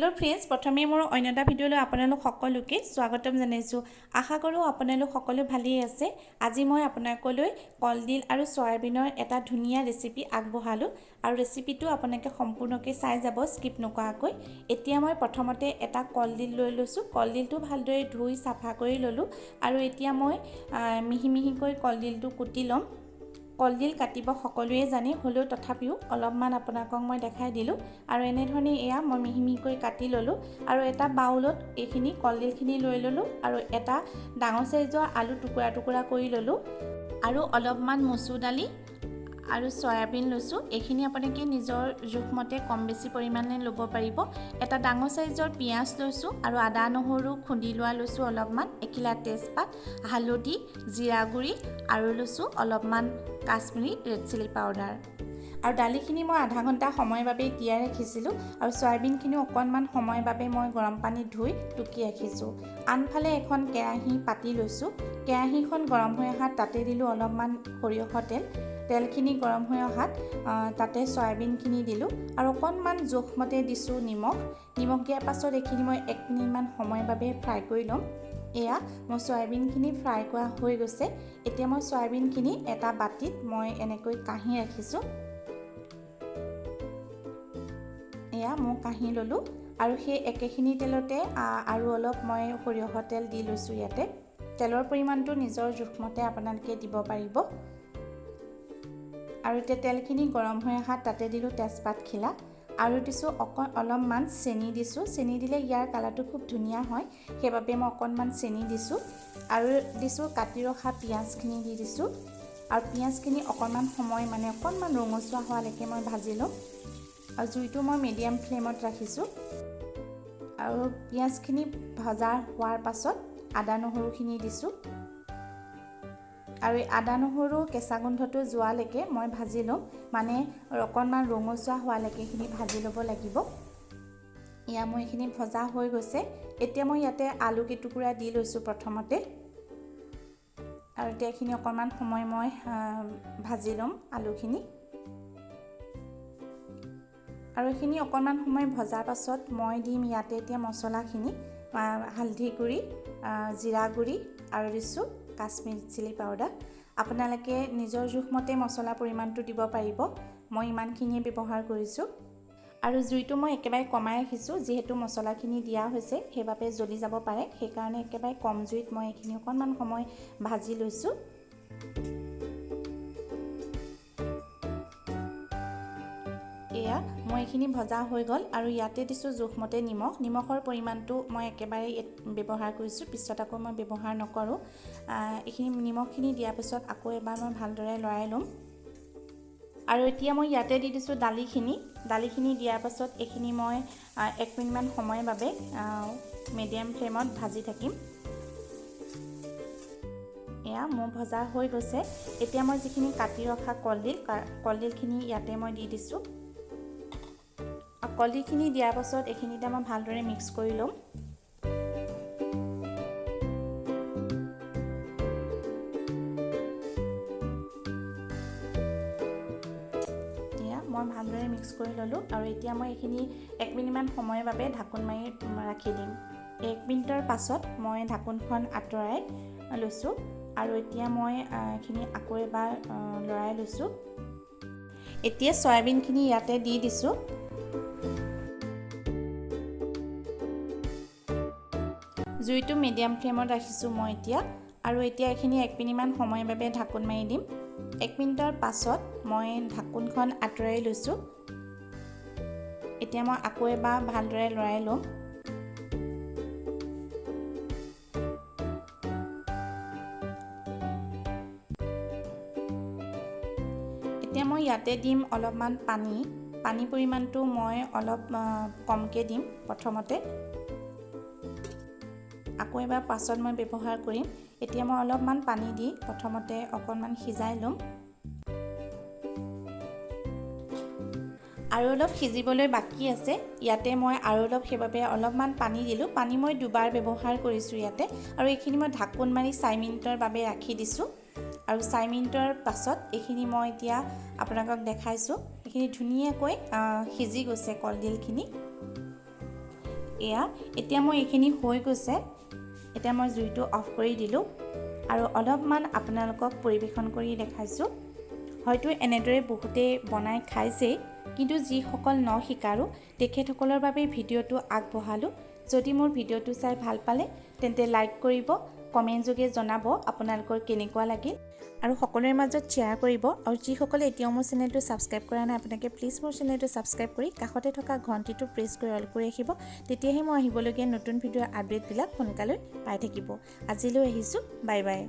Hello friends प्रथमे मोर अन्य এটা ভিডিওলৈ আপোনালোক সকলোকে স্বাগতম জনাইছো আশা কৰো আপোনালোক সকলো ভালেই আছে আজি মই আপোনালোকলৈ কলডিল আৰু সয়াবিনৰ এটা ধুনিয়া ৰেচিপি আগবঢ়ালো আৰু ৰেচিপিটো আপোনালোকে সম্পূৰ্ণকৈ চাই যাব স্কিপ নকৰাকৈ এতিয়া মই প্ৰথমতে এটা কলডিল লৈ লৈছো কলডিলটো ভালদৰে ধুই সাফা কৰি ললো আৰু এতিয়া মই মিহি মিহিকৈ কলডিলটো কুটি লম কলডিল কাটিব সকলোৱে জানে হলেও তথাপিও অলপমান আপোনাক মই দেখাই দিলো আৰু এনে ধৰণে এয়া মই মিহি মিহিকৈ কাটি ললো আৰু এটা বাউলত এইখিনি কলডিলখিনি লৈ ললো আৰু এটা ডাঙৰ সাইজৰ আলু টুকুৰা টুকুৰা কৰি ললো আৰু অলপমান মসুৰ দালি আৰু সয়াবিন লৈছো এইখিনি আপোনালোকে নিজৰ জোখমতে কম বেছি পৰিমাণে ল'ব পাৰিব এটা ডাঙৰ সাইজৰ পিয়াজ লৈছো আৰু আদা নহৰু খুন্দি লোৱা লৈছো অলপমান একিলা তেজপাত হালধি জিৰা গুৰি আৰু লৈছো অলপমান কাশ্মীৰী ৰেড চিলি পাউডাৰ আৰু দালিখিনি মই আধা ঘণ্টা সময়ৰ বাবে তিয়াই ৰাখিছিলো আৰু সয়াবিনখিনি অকণমান সময়ৰ বাবে মই গৰম পানীত ধুই টুকি ৰাখিছো আনফালে এখন কেৰাহী পাতি লৈছো কেৰাহীখন গৰম হৈ অহাত তাতে দিলো অলপমান সৰিয়হৰ তেলখিনি গৰম হৈ অহাত তাতে সয়াবিনখিনি দিলো আৰু অকণমান জোখমতে দিছো নিমখ দিয়াৰ পাছত এইখিনি মই 1 মিনিটমান সময়ৰ বাবে ফ্ৰাই কৰি লম এয়া মই সয়াবিনখিনি ফ্ৰাই কৰা হৈ গৈছে এতিয়া মই সয়াবিনখিনি এটা বাটিত মই এনেকৈ কাঢ়ি ৰাখিছো এয়া মই কাঢ়ি ললো আৰু সেই একেখিনি তেলতে আৰু অলপ মই সৰিয়হৰ তেল দি লৈছো ইয়াতে তেলৰ পৰিমাণটো নিজৰ জোখমতে আপোনালোকে দিব পাৰিব আৰু তে তেলখিনি গৰম হৈ অহাত তাতে দিলো তেজপাত খিলা আৰু দিছো অলপমান চেনি দিছো চেনি দিলে ইয়াৰ কালাৰটো খুব ধুনিয়া হয় সেইবাবে মই অকণমান চেনি দিছো আৰু দিছো কাটি ৰখা পিয়াজখিনি দি দিছো আৰু পিয়াজখিনি অকণমান সময় মানে অকণমান ৰঙচুৱা হোৱালৈকে মই ভাজি লম আৰু জুইটো মই মিডিয়াম ফ্লেমত ৰাখিছো আৰু পিয়াজখিনি ভজা হোৱাৰ পাছত আদা নহৰুখিনি দিছো আৰু আদা নহৰু কেঁচা গোন্ধটো যোৱালৈকে মই ভাজি লম মানে অকণমান ৰঙচুৱা হোৱালৈকে খিনি ভাজি ল'ব লাগিব ইয়া মই এখিনি ভজা হৈ গৈছে এতিয়া মই ইয়াতে আলু কিটুকুৰা দি লৈছো প্ৰথমতে আৰু এখিনি অকণমান সময় মই ভাজি লম আলুখিনি আৰু এখিনি অকণমান সময় ভজাৰ পাছত মই দিম ইয়াতে এতিয়া মছলাখিনি হালধি গুৰি জিৰা গুৰি আৰু দিছো কাশ্মীৰী চিলি পাউডাৰ আপোনালোকে নিজৰ জোখমতে মছলা পৰিমাণটো দিব পাৰিব মই ইমানখিনি ব্যৱহাৰ কৰিছো আৰু জুইটো মই একেবাৰে কমাই ৰাখিছো যেহেতু মছলাখিনি দিয়া হৈছে সেইবাবে জ্বলি যাব পাৰে সেই কাৰণে একেবাৰে কম জুইত মই এখিনি অকণমান সময় ভাজি লৈছো এয়া মই এখিনি ভজা হৈ গল আৰু ইয়াতে দিছো জোখমতে নিমখৰ পৰিমাণটো মই একেবাৰে ব্যৱহাৰ কৰিছো পিছত আকৌ মই ব্যৱহাৰ নকৰো এখিনি নিমখখিনি দিয়াৰ পিছত আকৌ এবাৰ মই ভালদৰে লৰাই লম আৰু এতিয়া মই ইয়াতে দি দিছো দালিখিনি দিয়াৰ পাছত এখিনি মই 1 মিনিটমান সময়ৰ বাবে মিডিয়াম ফ্লেমত ভাজি থাকিম এয়া মোৰ ভজা হৈ গৈছে এতিয়া মই যিখিনি কাটি ৰখা কলডিলখিনি ইয়াতে মই দি দিছো কলডিলখিনি দিয়াৰ পাছত এখিনিতে মই ভালদৰে মিক্স কৰি লম এয়া মই ভালদৰে মিক্স কৰি ললো আৰু এতিয়া মই এখিনি 1 মিনিটমান সময়ৰ বাবে ঢাকন মাৰি ৰাখি দিম 1 মিনিটৰ পাছত মই ঢাকনখন আঁতৰাই লৈছো আৰু এতিয়া মই এখিনি আকৌ এবাৰ লৰাই লৈছো এতিয়া সয়াবিনখিনি ইয়াতে দি দিছো জুইটো মিডিয়াম ফ্লেমত ৰাখিছো মই এতিয়া আৰু এতিয়া এখিনি 1 মিনিটমান সময়ৰ বাবে ঢাকন মাৰি দিম 1 মিনিটৰ পাছত মই ঢাকনখন আঁতৰাই লৈছো এতিয়া মই আকৌ এবাৰ ভালদৰে লৰাই লম এতিয়া মই ইয়াতে দিম অলপমান পানী পৰিমাণটো মই অলপ কমকে দিম প্ৰথমতে আকৌ এবাৰ পাছত মই ব্যৱহাৰ কৰিম এতিয়া মই অলপমান পানী দি প্ৰথমতে অকণমান সিজাই লম আৰু অলপ সিজিবলৈ বাকি আছে ইয়াতে মই আৰু অলপ সেইবাবে অলপমান পানী দিলো পানী মই দুবাৰ ব্যৱহাৰ কৰিছো ইয়াতে আৰু এইখিনি মই ঢাকন মাৰি 4 মিনিটৰ বাবে ৰাখি দিছো আৰু 4 মিনিটৰ পাছত এইখিনি মই এতিয়া আপোনালোকক দেখাইছো এইখিনি ধুনিয়াকৈ সিজি গৈছে কলডিলখিনি এয়া এতিয়া মই এইখিনি হৈ গৈছে। এতিয়া মই জুইটো অফ কৰি দিলোঁ আৰু অলপমান আপোনালোকক পৰিৱেশন কৰি দেখাইছোঁ। হয়তো এনেদৰে বহুতেই বনাই খাইছেই, কিন্তু যিসকল নশিকাৰু তেখেতসকলৰ বাবে ভিডিঅ'টো আগবঢ়ালোঁ। যদি মোৰ ভিডিঅ'টো চাই ভাল পালে তেন্তে লাইক কৰিব, কমেণ্ট যোগে জনাব আপোনালোকৰ কেনেকুৱা লাগিল আৰু সকলোৰে মাজত শ্বেয়াৰ কৰিব। আৰু যিসকলে এতিয়াও মোৰ চেনেলটো ছাবস্ক্ৰাইব কৰা নাই আপোনালোকে প্লিজ মোৰ চেনেলটো ছাবস্ক্ৰাইব কৰি কাষতে থকা ঘণ্টিটো প্ৰেছ কৰি অল কৰি ৰাখিব। তেতিয়াহে মই আহিবলগীয়া নতুন ভিডিঅ'ৰ আপডেটবিলাক সোনকালে পাই থাকিব। আজিলৈ আহিছোঁ, বাই বাই।